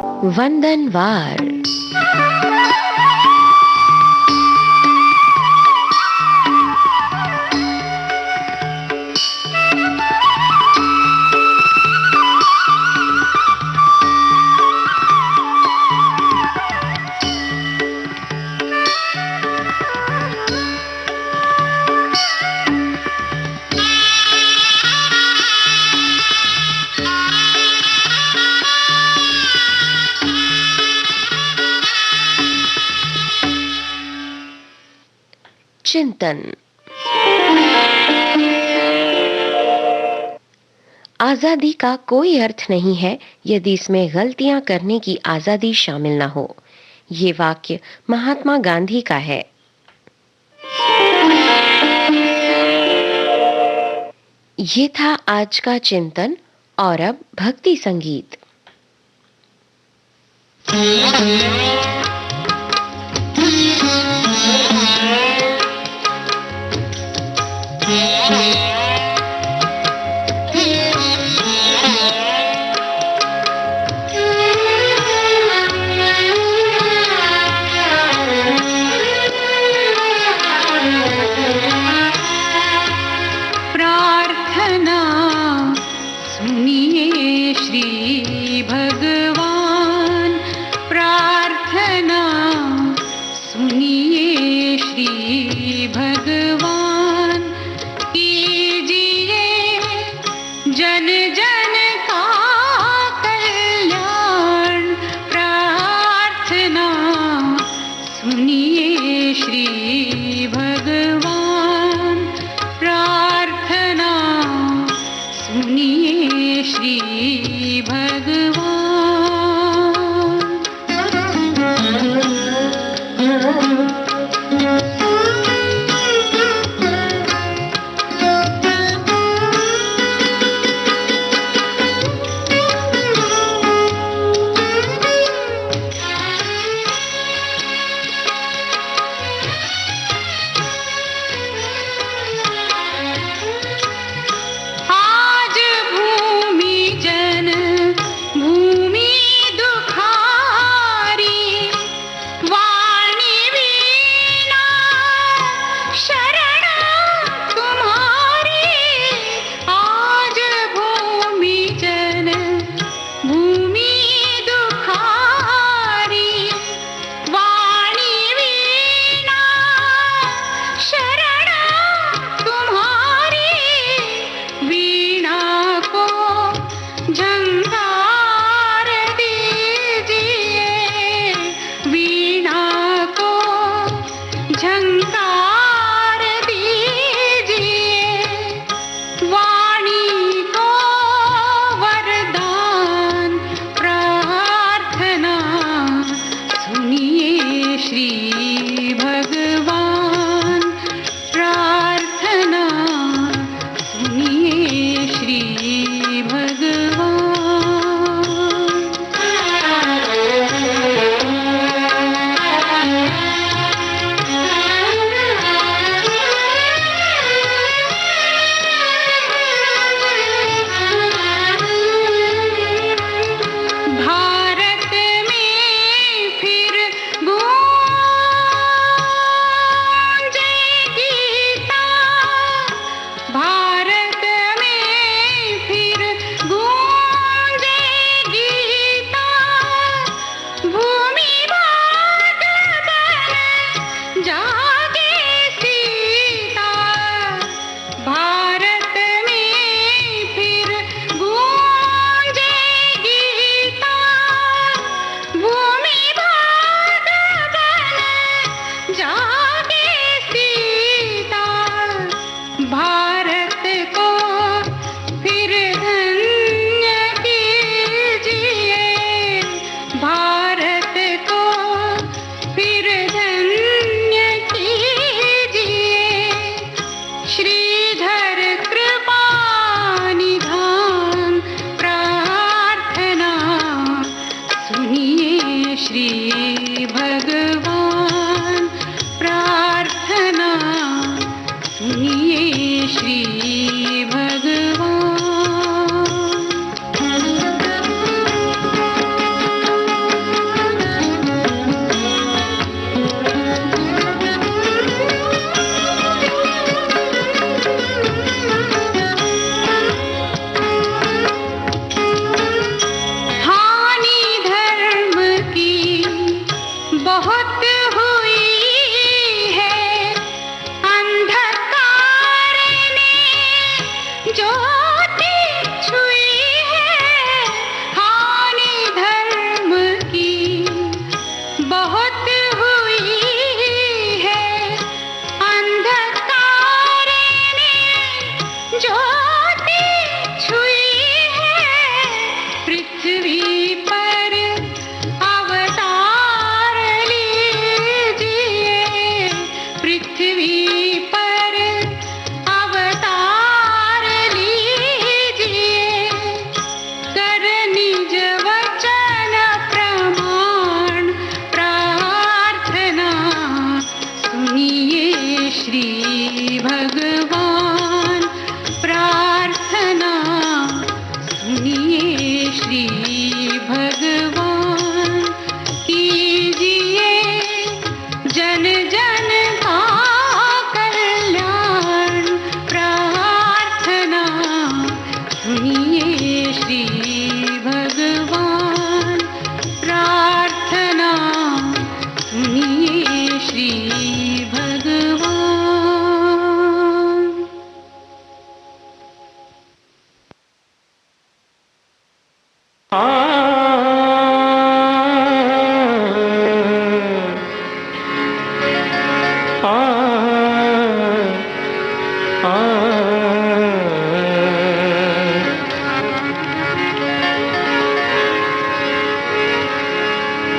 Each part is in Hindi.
वंदनवार। चिंतन। आजादी का कोई अर्थ नहीं है यदि इसमें गलतियां करने की आजादी शामिल न हो। ये वाक्य महात्मा गांधी का है। ये था आज का चिंतन। और अब भक्ति संगीत।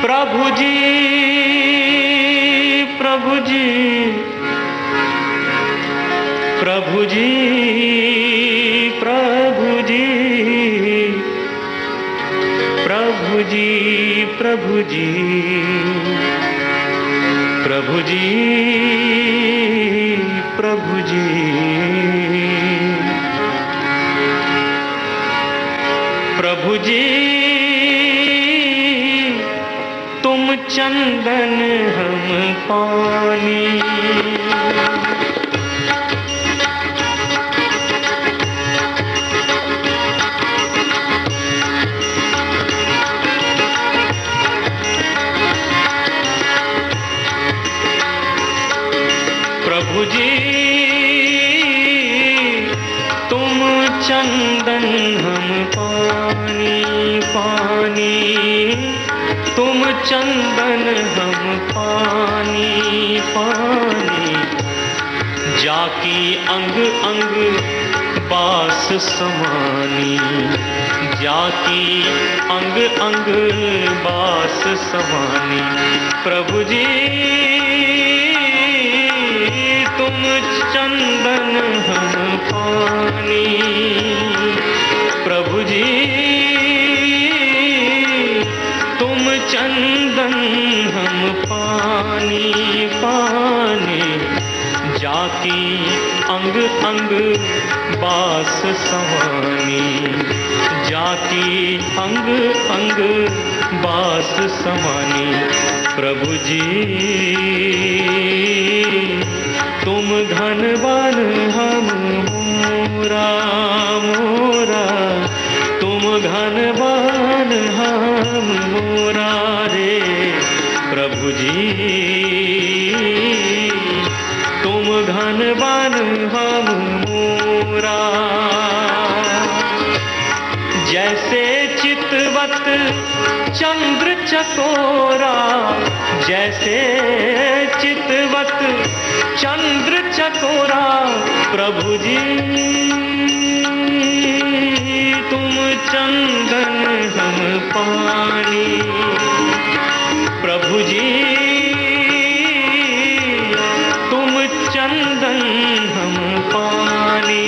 प्रभु जी, प्रभु जी, प्रभु जी, प्रभु जी, प्रभु जी, प्रभु जी, प्रभु जी, प्रभु जी। प्रभु जी तुम चंदन हम पानी, प्रभु जी तुम चंदन हम पानी, पानी, तुम चंदन हम पानी, पानी, जाकी अंग अंग बास समानी, जाकी अंग अंग बास समानी। प्रभु जी तुम चंदन हम पानी, प्रभु जी तुम चंदन हम पानी, पानी, जाकी अंग अंग बास समानी, जाकी अंग अंग बास समानी। प्रभु जी तुम धनवान हम मोरा, मोरा, तुम धनवान हम मोरा रे। प्रभु जी तुम धनवान हम मोरा, जैसे चितवत चंद्र चकोरा, जैसे चितवत चंद्र चकोरा। प्रभु जी तुम चंदन हम पानी, प्रभु जी तुम चंदन हम पानी।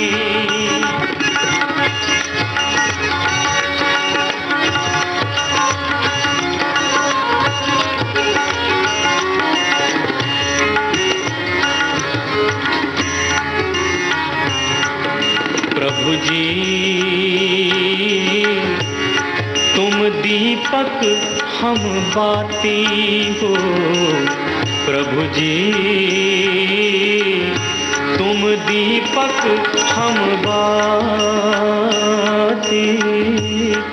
प्रभु जी तुम दीपक हम बाती हो, प्रभु जी तुम दीपक हम बाती,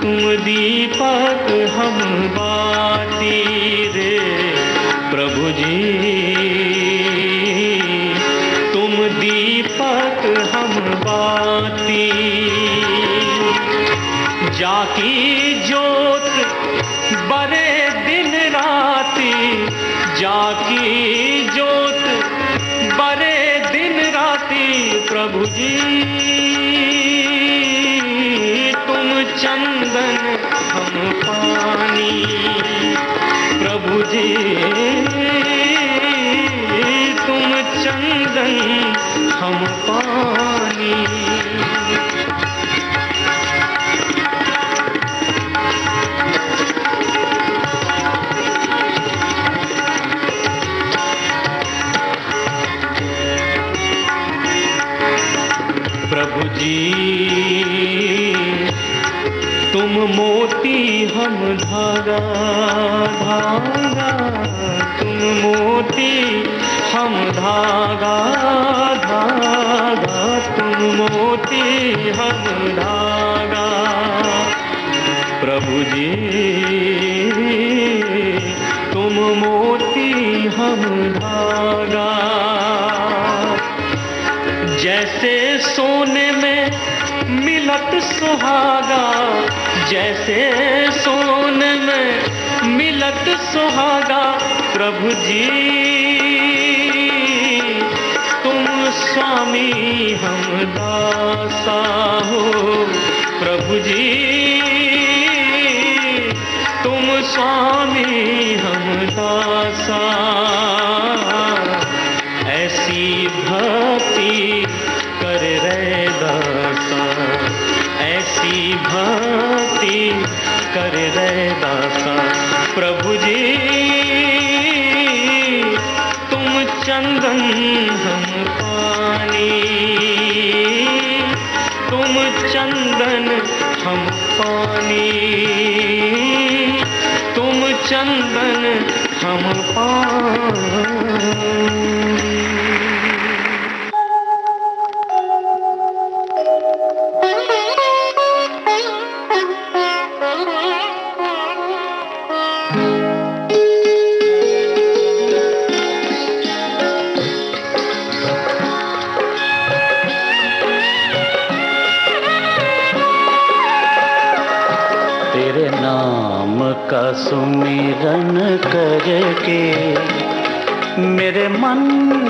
तुम दीपक हम बाती रे। प्रभु जी तुम दीपक हम बाती, जाकी जोत बरे दिन राती, जाकी जोत बरे दिन राती। प्रभु जी तुम चंदन हम पानी, प्रभु जी तुम चंदन हम पानी। प्रभु जी तुम मोती हम धागा, धागा, तुम मोती हम धागा, धागा, तुम मोती हम धागा। प्रभु जी तुम मोती हम धागा, जैसे सोने में मिलत सुहागा, जैसे सोने में मिलत सुहागा। प्रभु जी तुम स्वामी हम दासा हो, प्रभु जी तुम स्वामी हम दासा। ऐसी भक्ति कर रे दासा, ऐसी भक्ति कर रे दासा। प्रभु जी तुम चंदन हम पानी, तुम चंदन हम पानी, तुम चंदन हम पानी। तेरे नाम का सुमिरन करके मेरे मन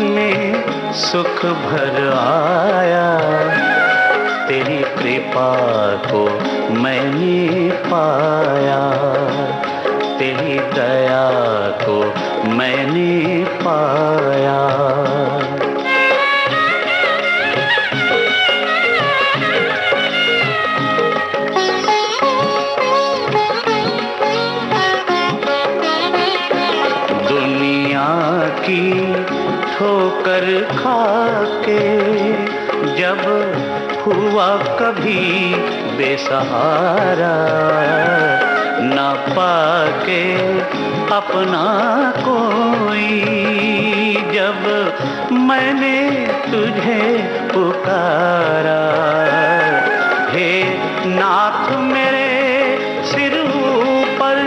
में सुख भर आया। तेरी कृपा को मैंने पाया, तेरी दया को मैंने पाया। की ठोकर खा के जब हुआ कभी बेसहारा, ना पाके अपना कोई, जब मैंने तुझे पुकारा। हे नाथ मेरे सिर ऊपर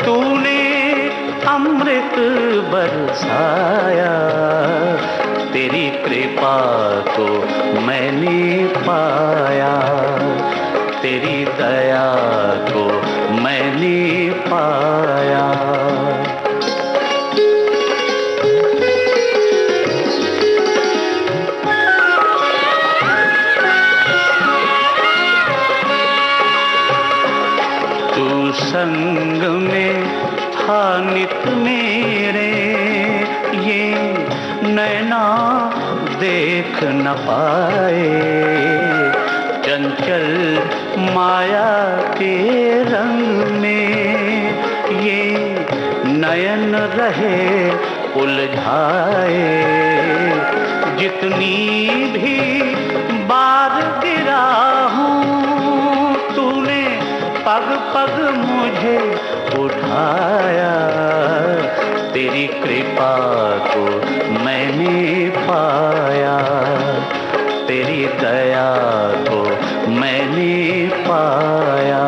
तूने अमृत बरसाया। तेरी कृपा को मैंने पाया, तेरी दया को मैंने पाया। तू संग में था नित मेरे, ये नैना देख न पाए। चंचल माया के रंग में ये नयन रहे उलझाए। जितनी भी बार गिरा हूँ तूने पग पग मुझे उठाया। तेरी कृपा को मैंने पाया, तेरी दया को मैंने पाया।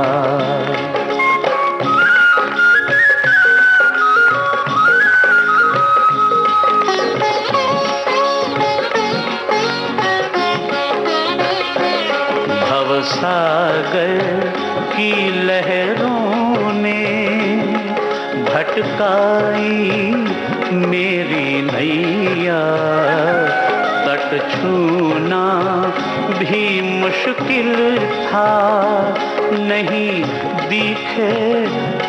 भवसागर की लहरों ने भटकाई मेरी नैया। तट छूना भी मुश्किल था, नहीं दिखे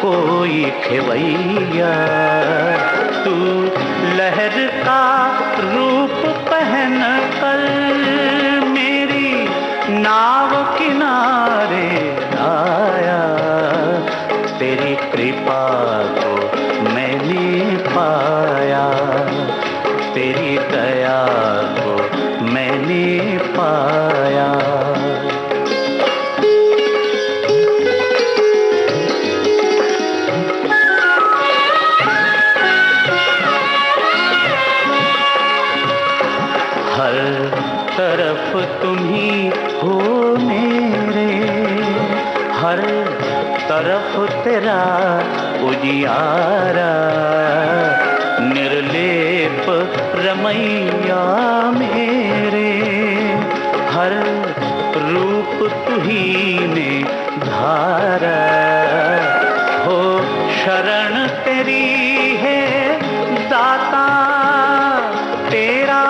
कोई खेवैया। तू लहर का रूप पहन कर मेरी नाव किनारे आया। तेरी कृपा को मैंने पाया, तेरी दया को मैंने पाया। हर तरफ तुम ही हो मेरे, हर तरफ तेरा उजियारा। निर्लेप रमैया मेरे, हर रूप तुही ने धारा। हो शरण तेरी है दाता, तेरा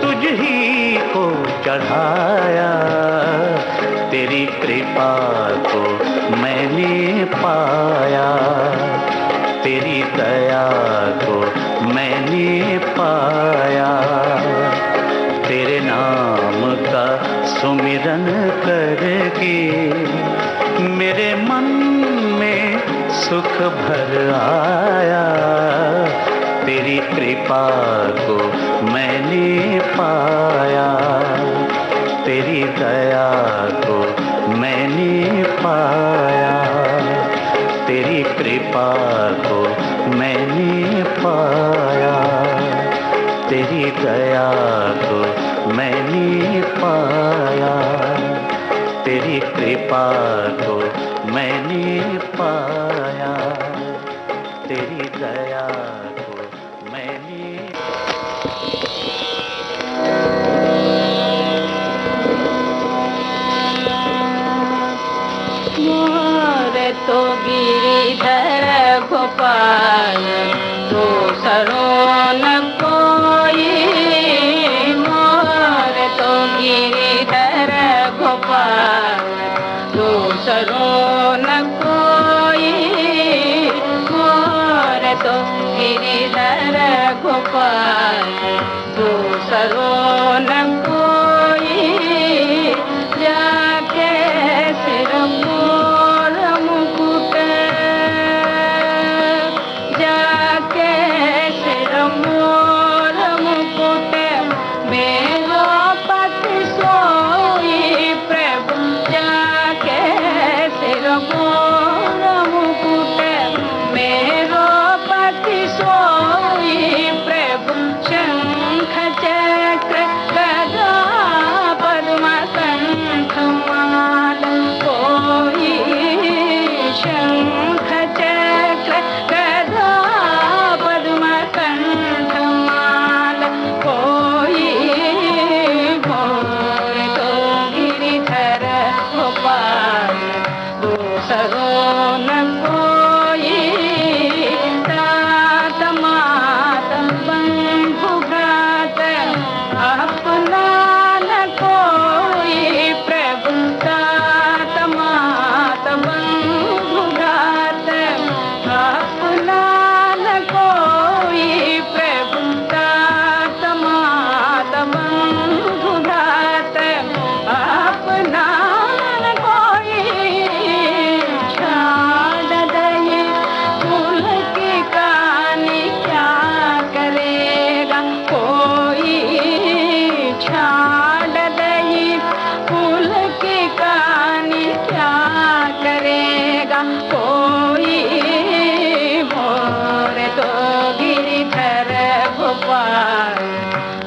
तुझ ही को चढ़ाया। तेरी कृपा को मैंने पाया, तेरी दया को मैंने पाया। तेरे नाम का सुमिरन करके मेरे मन में सुख भर आया। तेरी कृपा को मैंने पाया, तेरी दया को मैंने पाया, तेरी कृपा को मैंने पाया, तेरी दया को मैंने पाया, तेरी कृपा को मैंने पाया, तेरी दया को मैंने। मोरे तो गिरिधर गोपाल, दूसरों न कोई। मोरे तो गिरिधर गोपाल, दूसरों न कोई। मोरे तो गिरिधर गोपाल, दूसरों न कोई। जाके सिर मोर मुकुट, जाके सिर मोर मुकुट, मेरो पति सोई प्रभु। जाके सिर मोर मुकुट, मेरो पति सोई प्रभु। शंख चक्र गदा पद्म कंठमाल कोई। शंख चक्र गदा पद्म कंठमाल कोई। मोर तो गिरिधर गोपाल, दूसरों न कोई। तात मात बंधु भ्रात, अपना न कोई प्रभु। तात मात बंधु भ्रात, अपना न कोई प्रभु। तात मात बंधु भ्रात, अपना न कोई। छाड़ दये फूल की कहानी, क्या करेगा कोई। छाड़ दये फूल की कहानी, क्या करेगा कोई। मोर तो गिरिधर गोपाल,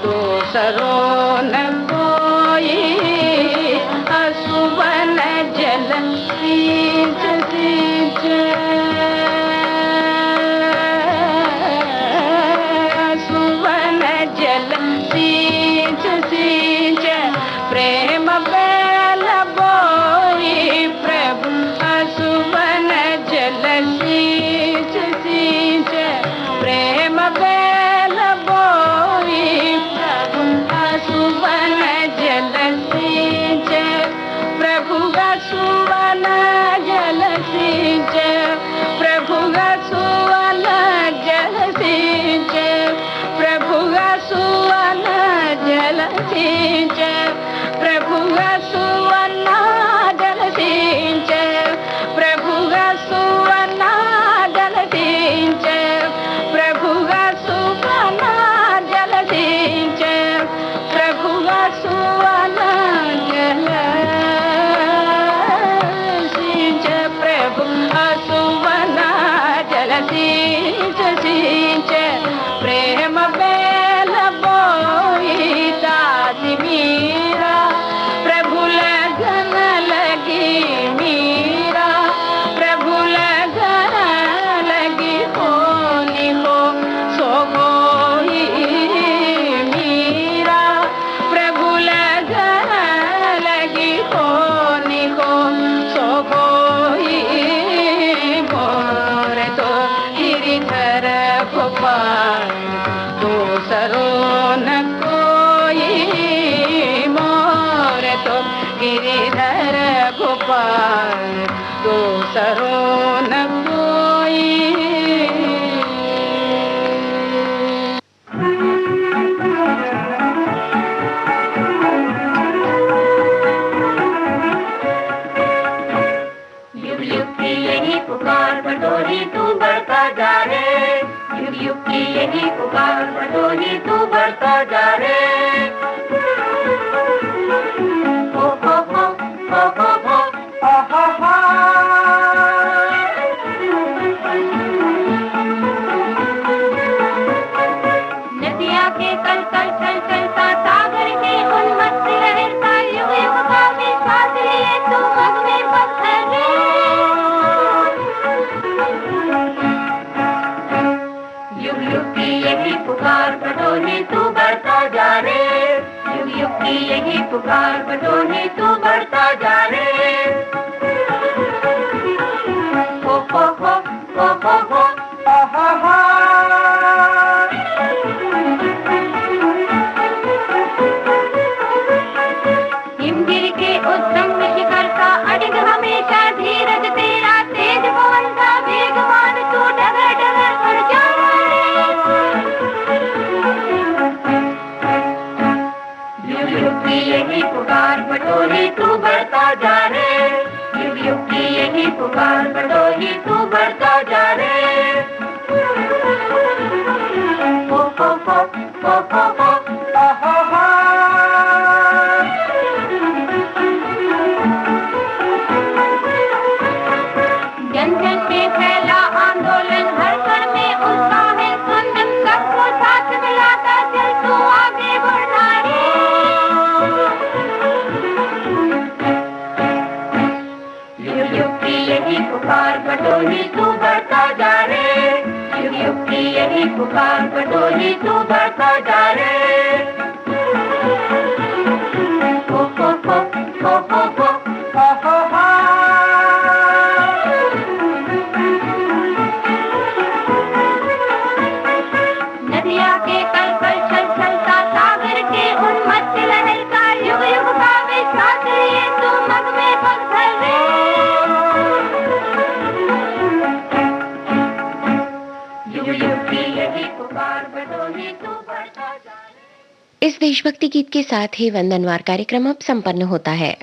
दूसरों न कोई। असुवन जल सींच सींच, असुवन जल सींच सींच, प्रेम बेल बोई प्रभु। असुवन जल सींच सींच, प्रेम बेल बोई प्रभु। असुवन जल सींच प्रभु। असुवन जल सींच प्रभु। असुवन जल सींच प्रभु। असुवन जल सींच प्रभु। असुवन जल सींच प्रभु। असुवन जल सींच प्रभु। असुवन जल सींच प्रभु। असुवन जल सींच प्रभु। असुवन जल सींच सींच, प्रेम बेल बोई। दासी मीरा प्रभु लगन लगी, मीरा प्रभु लगन लगी। होनी हो सो गोई, मीरा प्रभु लगन लगी। होनी हो सो गोई। मोर तो गिरिधर गोपाल, दूसरों न कोई। मोर तो गिरिधर गोपाल, दूसरों न बटोही तू बढ़ता जा रे, युग युग की यही पुकार, बटोही तू बढ़ता जा रे। हो हो हो हो हो हो हा हा। नदिया के कल कल चल चलता, सागर के उन्मत्त लहरता, युग युग का विश्वास लिए तू मग में पत्थर रे। युग युग की यही पुकार, बटोही तू बढ़ता जा रे, युग युग की यही पुकार, बटोही तू बढ़ता जा रे। हो हो हो हो हो हो हा हा। हिमगिर के उद्दंड शिखर का अडिग हमेशा धीरज तेरा, तेज पवन का वेगवान तू डगर डगर कर जा रे। युग युग की यही पुकार, बटोही तू बढ़ता जा रे, युग युग की यही पुकार, बटोही तू बढ़ता जा रे। हो हो हो हो हो हो हा हा। जन जन में फैला आंदोलन, हर कण में उत्साह है स्पंदन, सबको साथ मिलाता चल तू आगे बढ़ना रे। युग युग की यही पुकार, बटोही तू बढ़ता जा रे, युग युग की यही पुकार, बटोही तू बढ़ता जा रे। हो हो हो हो हो हो हा हा हा। नदिया के कल कल चल चलता, सागर के उन्मत्त लहरता, युग युग का विश्वास लिए तू मग में पत्थर रे। युग युग की यही पुकार, बटोही तू बढ़ता जा रे। इस देशभक्ति गीत के साथ ही वंदनवार कार्यक्रम अब संपन्न होता है।